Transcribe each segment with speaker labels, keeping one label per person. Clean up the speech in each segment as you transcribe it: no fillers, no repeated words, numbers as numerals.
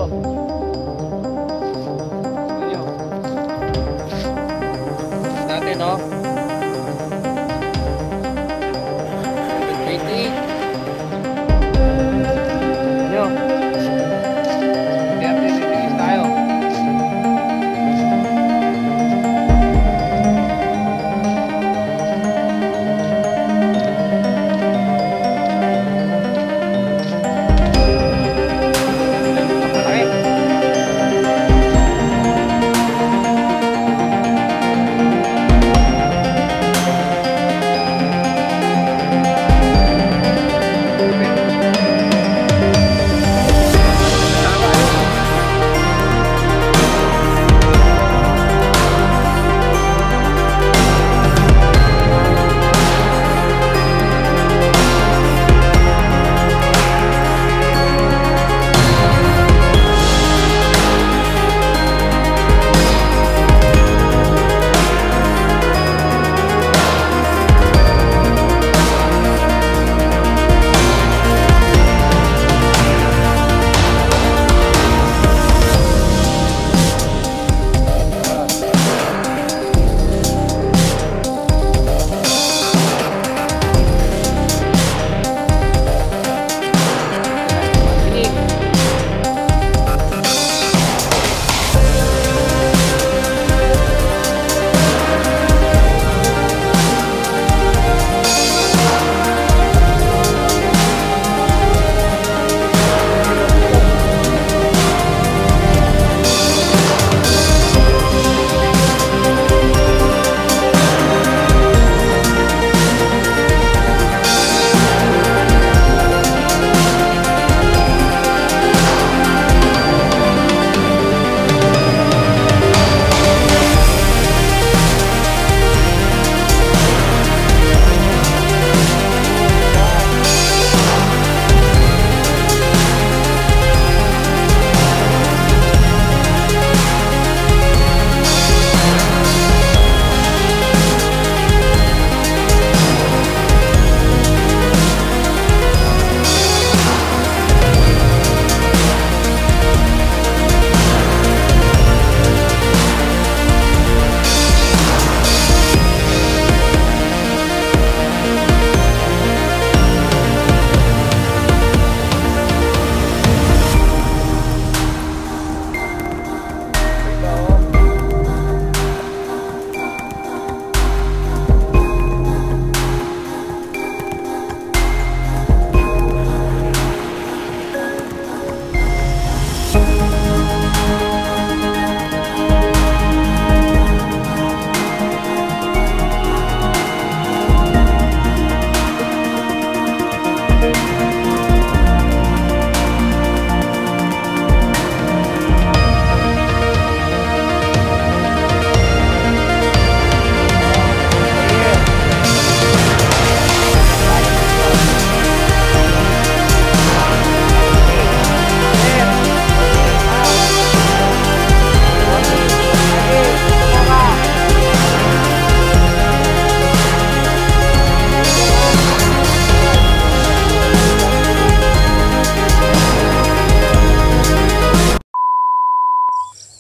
Speaker 1: Ayo. Natin, no? 720. Ayo. Kaya titigis tayo.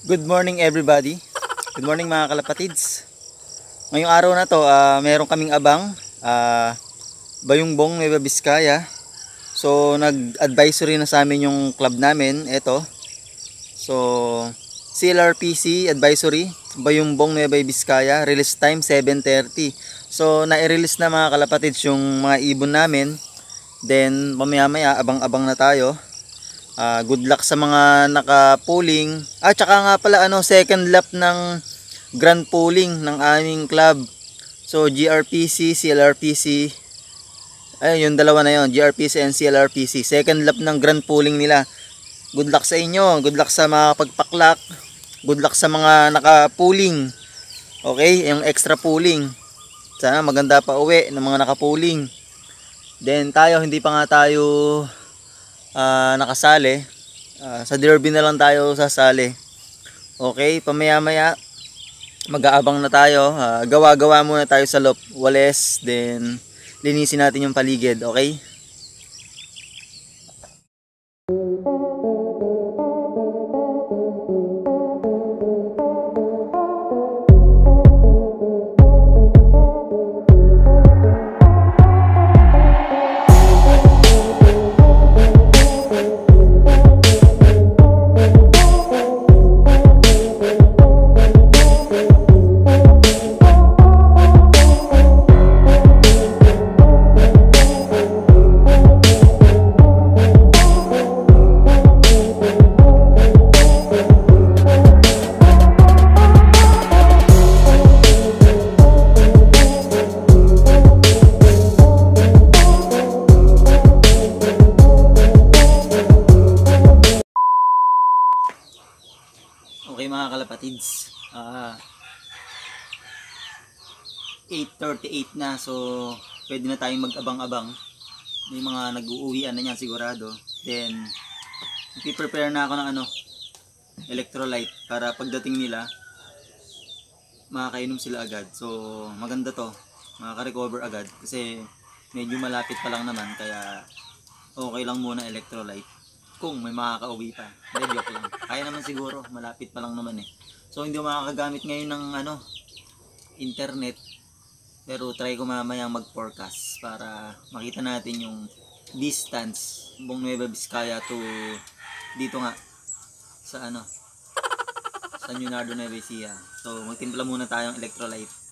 Speaker 2: Good morning everybody. Good morning mga kalapatids. Ngayong araw na to, meron kaming abang, Bayungbong, Nueva Vizcaya. So nag-advisory na sa amin yung club namin, eto. So CLRPC advisory, Bayungbong, Nueva Vizcaya, release time 7:30. So nai-release na mga kalapatids yung mga ibon namin. Then mamaya-maya abang-abang na tayo. Good luck sa mga naka-pooling. Tsaka nga pala second lap ng grand pooling ng aming club. So GRPC, CLRPC. Ayun, yung dalawa na yon, GRPC and CLRPC. Second lap ng grand pooling nila. Good luck sa inyo. Good luck sa mga pagpaklak. Good luck sa mga naka-pooling. Okay, yung extra pooling. Sana maganda pa uwi ng mga naka-pooling. Then tayo, hindi pa nga tayo nakasali. Sa derby na lang tayo sasali. Okay, pamaya-maya mag-aabang na tayo. Gawa-gawa muna tayo sa loob, wales, then linisin natin yung paligid, okay? Okay mga kalapatids, 8:38 na, so pwede na tayong mag-abang-abang. May mga nag-uuwian na niyan sigurado. Then prepare na ako ng electrolyte para pagdating nila makakainom sila agad. So maganda to, makaka-recover agad kasi medyo malapit pa lang naman, kaya okay lang muna electrolyte kung may makakauwi pa. Hindi, joke lang. Kaya naman siguro, malapit pa lang naman eh. So hindi ko makakagamit ngayon ng internet, pero try ko mamayang mag-forecast para makita natin yung distance buong Nueva Vizcaya to dito nga sa San Leonardo, Nueva Ecija. So magtimpla muna tayong electrolyte.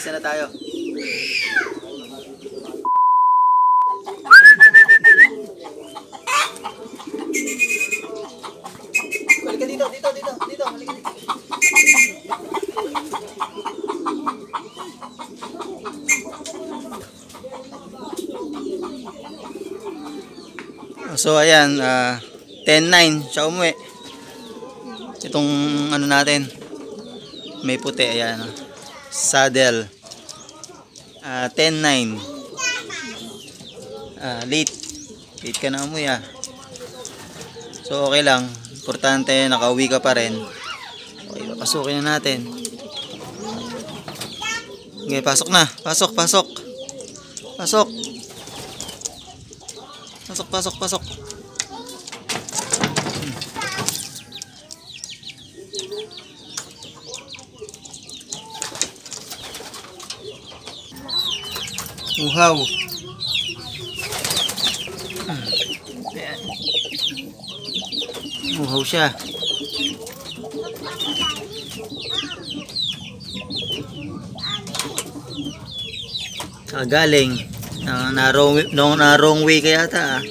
Speaker 2: Isa na tayo. Halika dito. Halika dito. So ayan, 10:09 siya umuwi. Itong natin, may puti, ayan. Saddle. 10:09. Late ka na umuwi So okay lang, importante nakauwi ka pa rin. Okay, papasukin na natin. Okay, pasok na. Pasok. Uhaw. Ayan. Uhaw siya. Galing na wrong way kaya ata